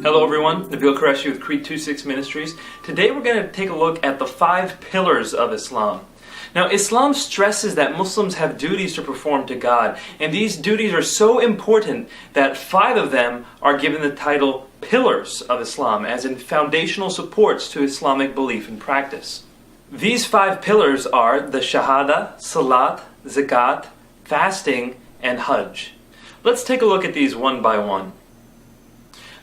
Hello everyone, Nabeel Qureshi with Creed 26 Ministries. Today we're going to take a look at the 5 pillars of Islam. Now, Islam stresses that Muslims have duties to perform to God, and these duties are so important that 5 of them are given the title pillars of Islam, as in foundational supports to Islamic belief and practice. These 5 pillars are the Shahada, Salaat, Zakaat, fasting, and Hajj. Let's take a look at these one by one.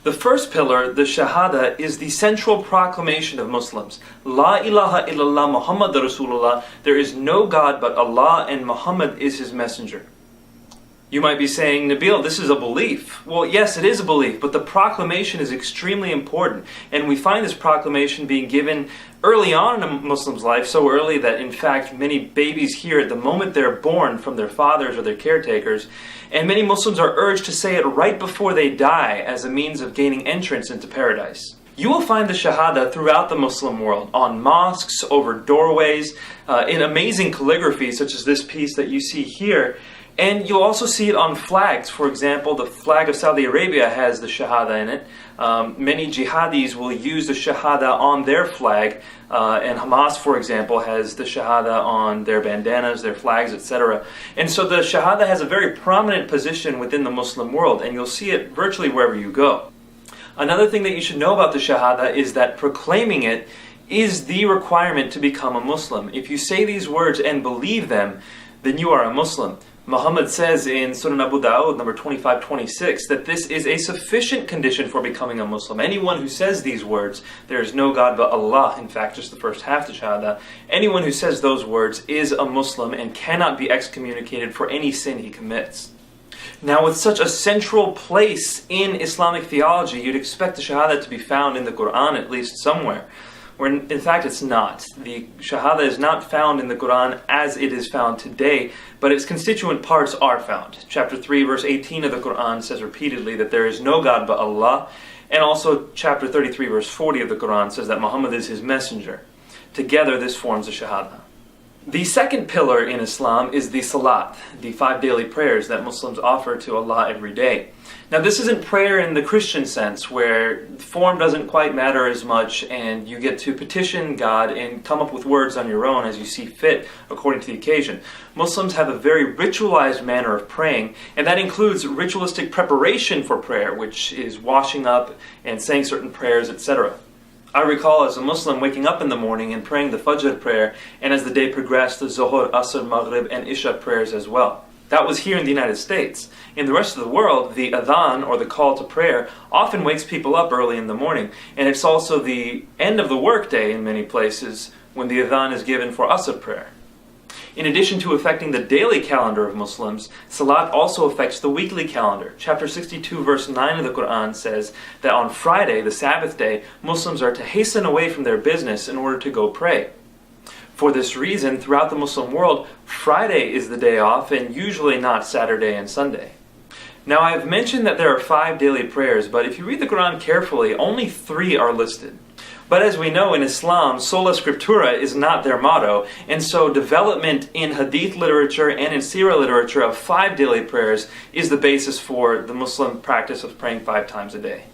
The first pillar, the Shahada, is the central proclamation of Muslims. La ilaha illallah Muhammad Rasulullah. There is no God but Allah, and Muhammad is his messenger. You might be saying, Nabeel, this is a belief. Well, yes, it is a belief, but the proclamation is extremely important. And we find this proclamation being given early on in a Muslim's life, so early that, in fact, many babies hear it the moment they're born from their fathers or their caretakers. And many Muslims are urged to say it right before they die as a means of gaining entrance into paradise. You will find the Shahada throughout the Muslim world, on mosques, over doorways, in amazing calligraphy such as this piece that you see here. And you'll also see it on flags. For example, the flag of Saudi Arabia has the Shahada in it. Many jihadis will use the Shahada on their flag. And Hamas, for example, has the Shahada on their bandanas, their flags, etc. And so the Shahada has a very prominent position within the Muslim world, and you'll see it virtually wherever you go. Another thing that you should know about the Shahada is that proclaiming it is the requirement to become a Muslim. If you say these words and believe them, then you are a Muslim. Muhammad says in Sunan Abu Dawud, number 2526, that this is a sufficient condition for becoming a Muslim. Anyone who says these words, there is no God but Allah, in fact just the first half to Shahada, anyone who says those words is a Muslim and cannot be excommunicated for any sin he commits. Now, with such a central place in Islamic theology, you'd expect the Shahada to be found in the Quran at least somewhere. Where in fact it's not. The Shahada is not found in the Quran as it is found today, but its constituent parts are found. Chapter 3, verse 18 of the Quran says repeatedly that there is no God but Allah, and also chapter 33, verse 40 of the Quran says that Muhammad is his messenger. Together this forms the Shahada. The second pillar in Islam is the Salaat, the 5 daily prayers that Muslims offer to Allah every day. Now, this isn't prayer in the Christian sense, where form doesn't quite matter as much and you get to petition God and come up with words on your own as you see fit according to the occasion. Muslims have a very ritualized manner of praying, and that includes ritualistic preparation for prayer, which is washing up and saying certain prayers, etc. I recall as a Muslim waking up in the morning and praying the Fajr prayer, and as the day progressed, the Zuhr, Asr, Maghrib, and Isha prayers as well. That was here in the United States. In the rest of the world, the adhan, or the call to prayer, often wakes people up early in the morning, and it's also the end of the workday in many places when the adhan is given for Asr prayer. In addition to affecting the daily calendar of Muslims, Salat also affects the weekly calendar. Chapter 62, verse 9 of the Quran says that on Friday, the Sabbath day, Muslims are to hasten away from their business in order to go pray. For this reason, throughout the Muslim world, Friday is the day off and usually not Saturday and Sunday. Now, I have mentioned that there are 5 daily prayers, but if you read the Quran carefully, only 3 are listed. But as we know in Islam, sola scriptura is not their motto, and so development in hadith literature and in seerah literature of 5 daily prayers is the basis for the Muslim practice of praying 5 times a day.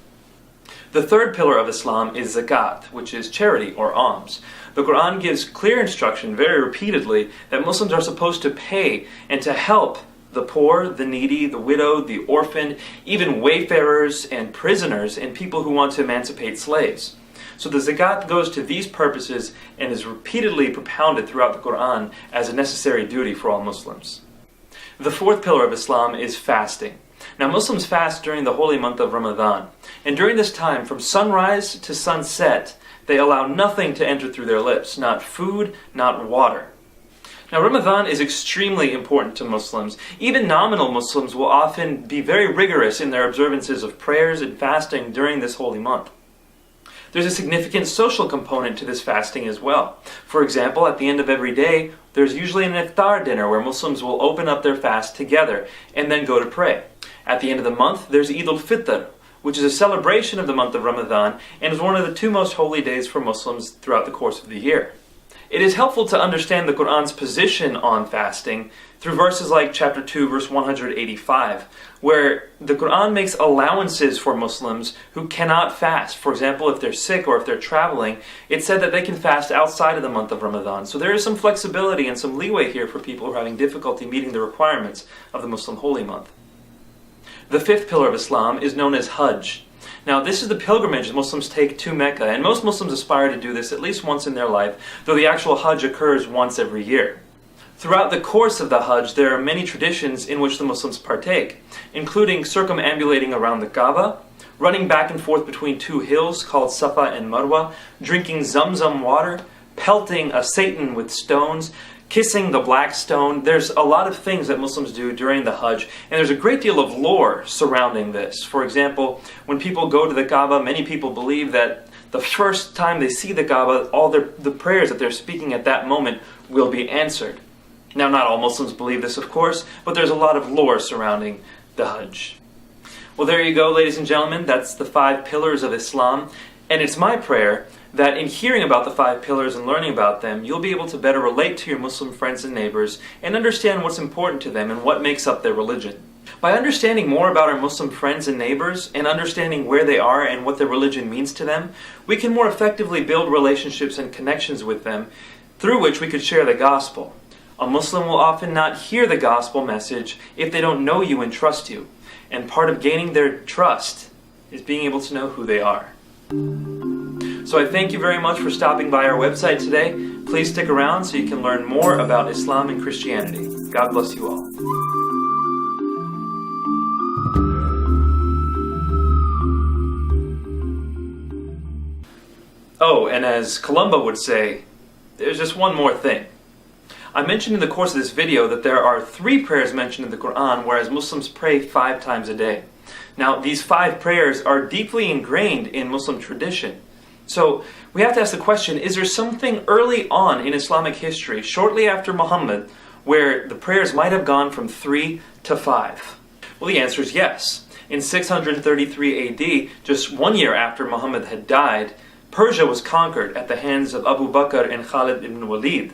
The third pillar of Islam is Zakaat, which is charity or alms. The Quran gives clear instruction very repeatedly that Muslims are supposed to pay and to help the poor, the needy, the widowed, the orphaned, even wayfarers and prisoners, and people who want to emancipate slaves. So the Zakat goes to these purposes and is repeatedly propounded throughout the Quran as a necessary duty for all Muslims. The fourth pillar of Islam is fasting. Now, Muslims fast during the holy month of Ramadan, and during this time, from sunrise to sunset, they allow nothing to enter through their lips, not food, not water. Now, Ramadan is extremely important to Muslims. Even nominal Muslims will often be very rigorous in their observances of prayers and fasting during this holy month. There's a significant social component to this fasting as well. For example, at the end of every day, there's usually an iftar dinner where Muslims will open up their fast together and then go to pray. At the end of the month, there's Eid al-Fitr, which is a celebration of the month of Ramadan and is one of the 2 most holy days for Muslims throughout the course of the year. It is helpful to understand the Quran's position on fasting through verses like chapter 2, verse 185, where the Quran makes allowances for Muslims who cannot fast. For example, if they're sick or if they're traveling, it's said that they can fast outside of the month of Ramadan. So there is some flexibility and some leeway here for people who are having difficulty meeting the requirements of the Muslim holy month. The fifth pillar of Islam is known as Hajj. Now, this is the pilgrimage that Muslims take to Mecca, and most Muslims aspire to do this at least once in their life, though the actual Hajj occurs once every year. Throughout the course of the Hajj, there are many traditions in which the Muslims partake, including circumambulating around the Kaaba, running back and forth between two hills called Safa and Marwa, drinking Zamzam water, pelting a Satan with stones, kissing the black stone. There's a lot of things that Muslims do during the Hajj, and there's a great deal of lore surrounding this. For example, when people go to the Kaaba, many people believe that the first time they see the Kaaba, all the prayers that they're speaking at that moment will be answered. Now, not all Muslims believe this, of course, but there's a lot of lore surrounding the Hajj. Well, there you go, ladies and gentlemen. That's the 5 pillars of Islam, and it's my prayer that in hearing about the 5 pillars and learning about them, you'll be able to better relate to your Muslim friends and neighbors and understand what's important to them and what makes up their religion. By understanding more about our Muslim friends and neighbors and understanding where they are and what their religion means to them, we can more effectively build relationships and connections with them through which we could share the gospel. A Muslim will often not hear the gospel message if they don't know you and trust you. And part of gaining their trust is being able to know who they are. So I thank you very much for stopping by our website today. Please stick around so you can learn more about Islam and Christianity. God bless you all. Oh, and as Columba would say, there's just one more thing. I mentioned in the course of this video that there are 3 prayers mentioned in the Quran, whereas Muslims pray 5 times a day. Now, these 5 prayers are deeply ingrained in Muslim tradition. So, we have to ask the question, is there something early on in Islamic history, shortly after Muhammad, where the prayers might have gone from 3 to 5? Well, the answer is yes. In 633 AD, just 1 year after Muhammad had died, Persia was conquered at the hands of Abu Bakr and Khalid ibn Walid.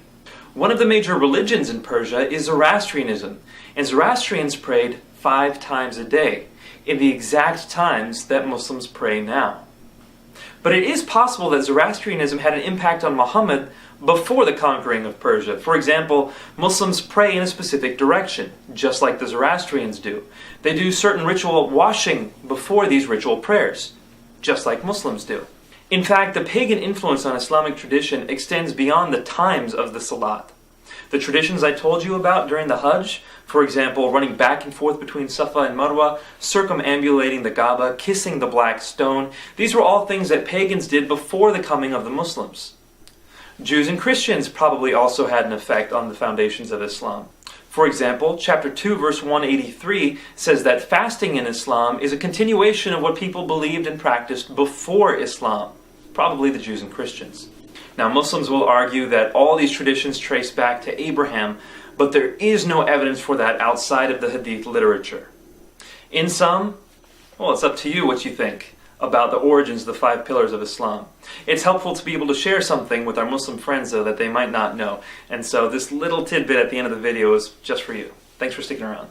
One of the major religions in Persia is Zoroastrianism, and Zoroastrians prayed 5 times a day, in the exact times that Muslims pray now. But it is possible that Zoroastrianism had an impact on Muhammad before the conquering of Persia. For example, Muslims pray in a specific direction, just like the Zoroastrians do. They do certain ritual washing before these ritual prayers, just like Muslims do. In fact, the pagan influence on Islamic tradition extends beyond the times of the Salaat. The traditions I told you about during the Hajj, for example, running back and forth between Safa and Marwa, circumambulating the Kaaba, kissing the black stone, these were all things that pagans did before the coming of the Muslims. Jews and Christians probably also had an effect on the foundations of Islam. For example, chapter 2, verse 183 says that fasting in Islam is a continuation of what people believed and practiced before Islam, probably the Jews and Christians. Now, Muslims will argue that all these traditions trace back to Abraham, but there is no evidence for that outside of the Hadith literature. In sum, well, it's up to you what you think about the origins of the 5 pillars of Islam. It's helpful to be able to share something with our Muslim friends, though, that they might not know. And so this little tidbit at the end of the video is just for you. Thanks for sticking around.